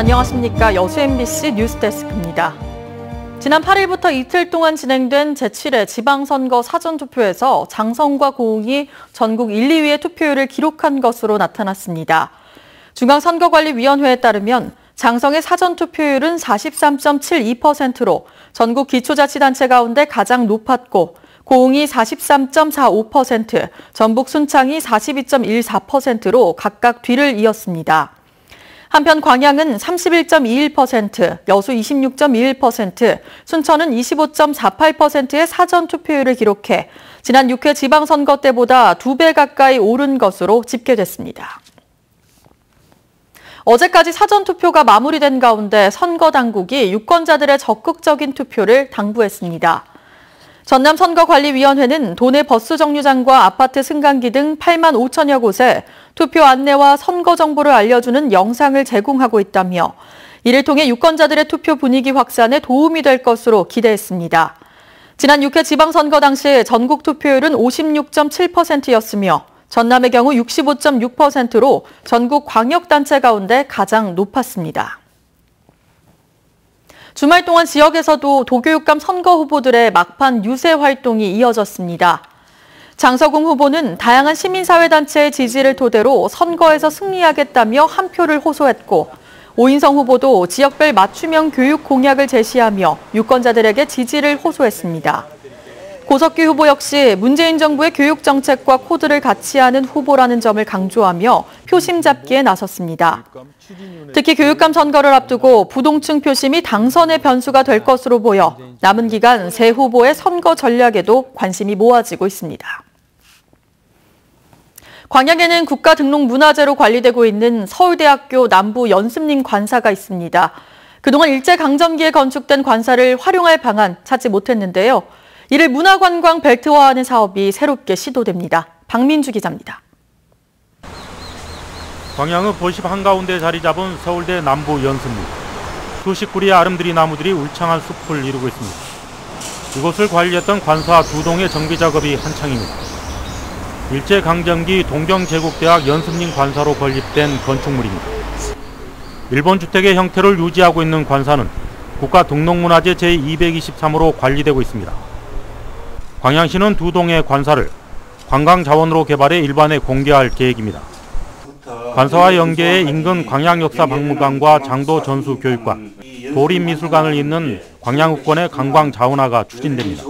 안녕하십니까. 여수 MBC 뉴스데스크입니다. 지난 8일부터 이틀 동안 진행된 제7회 지방선거 사전투표에서 장성과 고흥이 전국 1, 2위의 투표율을 기록한 것으로 나타났습니다. 중앙선거관리위원회에 따르면 장성의 사전투표율은 43.72%로 전국 기초자치단체 가운데 가장 높았고 고흥이 43.45%, 전북 순창이 42.14%로 각각 뒤를 이었습니다. 한편 광양은 31.21%, 여수 26.21%, 순천은 25.48%의 사전투표율을 기록해 지난 6회 지방선거 때보다 2배 가까이 오른 것으로 집계됐습니다. 어제까지 사전투표가 마무리된 가운데 선거당국이 유권자들의 적극적인 투표를 당부했습니다. 전남선거관리위원회는 도내 버스 정류장과 아파트 승강기 등 8만 5천여 곳에 투표 안내와 선거 정보를 알려주는 영상을 제공하고 있다며 이를 통해 유권자들의 투표 분위기 확산에 도움이 될 것으로 기대했습니다. 지난 6회 지방선거 당시 전국 투표율은 56.7%였으며 전남의 경우 65.6%로 전국 광역단체 가운데 가장 높았습니다. 주말 동안 지역에서도 도교육감 선거 후보들의 막판 유세 활동이 이어졌습니다. 장서궁 후보는 다양한 시민사회단체의 지지를 토대로 선거에서 승리하겠다며 한 표를 호소했고 오인성 후보도 지역별 맞춤형 교육 공약을 제시하며 유권자들에게 지지를 호소했습니다. 고석규 후보 역시 문재인 정부의 교육 정책과 코드를 같이 하는 후보라는 점을 강조하며 표심 잡기에 나섰습니다. 특히 교육감 선거를 앞두고 부동층 표심이 당선의 변수가 될 것으로 보여 남은 기간 새 후보의 선거 전략에도 관심이 모아지고 있습니다. 광양에는 국가등록문화재로 관리되고 있는 서울대학교 남부 연습림 관사가 있습니다. 그동안 일제강점기에 건축된 관사를 활용할 방안 찾지 못했는데요. 이를 문화관광 벨트화하는 사업이 새롭게 시도됩니다. 박민주 기자입니다. 광양의 도심 한가운데 자리 잡은 서울대 남부 연습림. 수십 그루의 아름드리 나무들이 울창한 숲을 이루고 있습니다. 이곳을 관리했던 관사 2동의 정비 작업이 한창입니다. 일제강점기 동경제국대학 연습림 관사로 건립된 건축물입니다. 일본 주택의 형태를 유지하고 있는 관사는 국가등록문화재 제223호로 관리되고 있습니다. 광양시는 2동의 관사를 관광자원으로 개발해 일반에 공개할 계획입니다. 관사와 연계해 인근 광양역사박물관과 장도전수교육관, 도림미술관을 잇는 광양읍권의 관광자원화가 추진됩니다.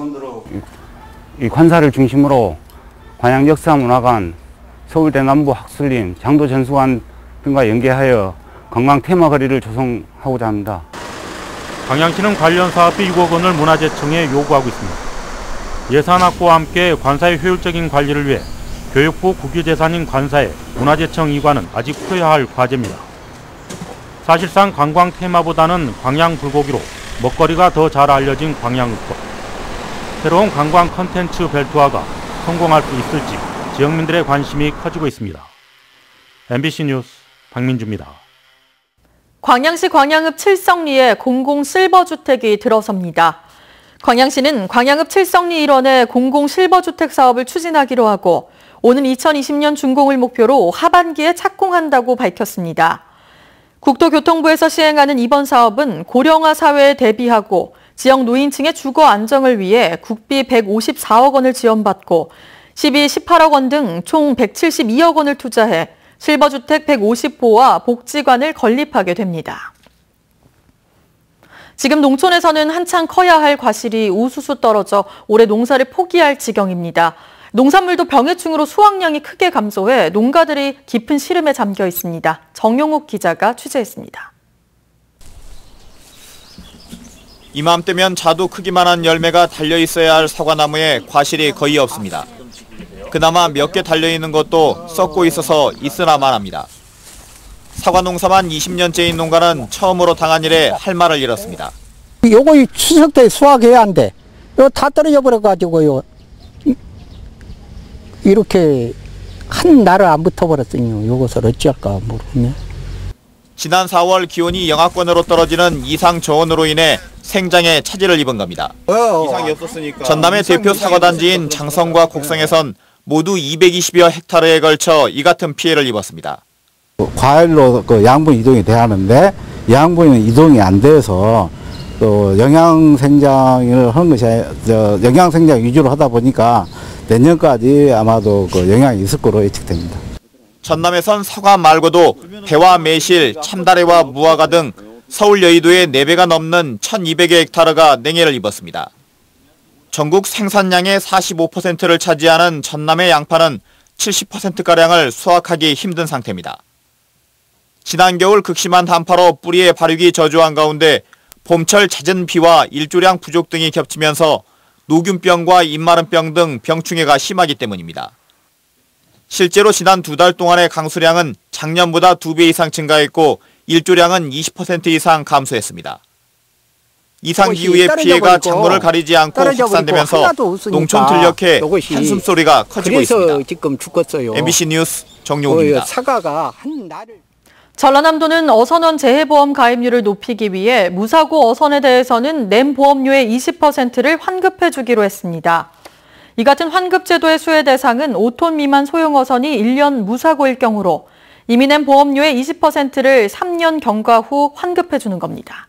이 관사를 중심으로 광양역사문화관, 서울대 남부학술림, 장도전수관 등과 연계하여 관광 테마거리를 조성하고자 합니다. 광양시는 관련 사업비 6억 원을 문화재청에 요구하고 있습니다. 예산 확보와 함께 관사의 효율적인 관리를 위해 교육부 국유재산인 관사의 문화재청 이관은 아직 풀어야 할 과제입니다. 사실상 관광 테마보다는 광양 불고기로 먹거리가 더 잘 알려진 광양읍권. 새로운 관광 컨텐츠 벨트화가 성공할 수 있을지 지역민들의 관심이 커지고 있습니다. MBC 뉴스 박민주입니다. 광양시 광양읍 칠성리에 공공 실버주택이 들어섭니다. 광양시는 광양읍 칠성리 일원의 공공 실버주택 사업을 추진하기로 하고 오는 2020년 준공을 목표로 하반기에 착공한다고 밝혔습니다. 국토교통부에서 시행하는 이번 사업은 고령화 사회에 대비하고 지역 노인층의 주거 안정을 위해 국비 154억 원을 지원받고 12, 18억 원 등 총 172억 원을 투자해 실버주택 150호와 복지관을 건립하게 됩니다. 지금 농촌에서는 한창 커야 할 과실이 우수수 떨어져 올해 농사를 포기할 지경입니다. 농산물도 병해충으로 수확량이 크게 감소해 농가들이 깊은 시름에 잠겨 있습니다. 정용욱 기자가 취재했습니다. 이맘때면 자두 크기만한 열매가 달려있어야 할 사과나무에 과실이 거의 없습니다. 그나마 몇 개 달려있는 것도 썩고 있어서 있으나마나합니다. 사과 농사만 20년째인 농가는 처음으로 당한 일에 할 말을 잃었습니다. 요거 추석 때 수확해야 한대. 이거 다 떨어져 버려가지고요. 이렇게 한 날을 안 붙어버렸더니 요것을 어찌할까 모르겠네. 지난 4월 기온이 영하권으로 떨어지는 이상 저온으로 인해 생장에 차질을 입은 겁니다. 이상이 없었으니까. 전남의 대표 사과단지인 장성과 곡성에선 모두 220여 헥타르에 걸쳐 이 같은 피해를 입었습니다. 과일로 그 양분 이동이 돼야 하는데 영양분이 이동이 안 돼서 또 영양생장을 하는 것이 영양생장 위주로 하다 보니까 내년까지 아마도 그 영향이 있을 거로 예측됩니다. 전남에선 사과 말고도 배와 매실, 참다래와 무화과 등 서울 여의도의 4배가 넘는 1,200여 헥타르가 냉해를 입었습니다. 전국 생산량의 45%를 차지하는 전남의 양파는 70%가량을 수확하기 힘든 상태입니다. 지난 겨울 극심한 한파로 뿌리의 발육이 저조한 가운데 봄철 잦은 비와 일조량 부족 등이 겹치면서 노균병과 잎마름병 등 병충해가 심하기 때문입니다. 실제로 지난 2달 동안의 강수량은 작년보다 2배 이상 증가했고 일조량은 20% 이상 감소했습니다. 이상기후의 피해가 작물을 가리지 않고 확산되면서 농촌 들녘에 한숨소리가 커지고 있습니다. 그래서 지금 죽었어요. MBC 뉴스 정용훈입니다. 사과가 한 날을 전라남도는 어선원 재해보험 가입률을 높이기 위해 무사고 어선에 대해서는 낸 보험료의 20%를 환급해 주기로 했습니다. 이 같은 환급 제도의 수혜 대상은 5톤 미만 소형 어선이 1년 무사고일 경우로 이미 낸 보험료의 20%를 3년 경과 후 환급해 주는 겁니다.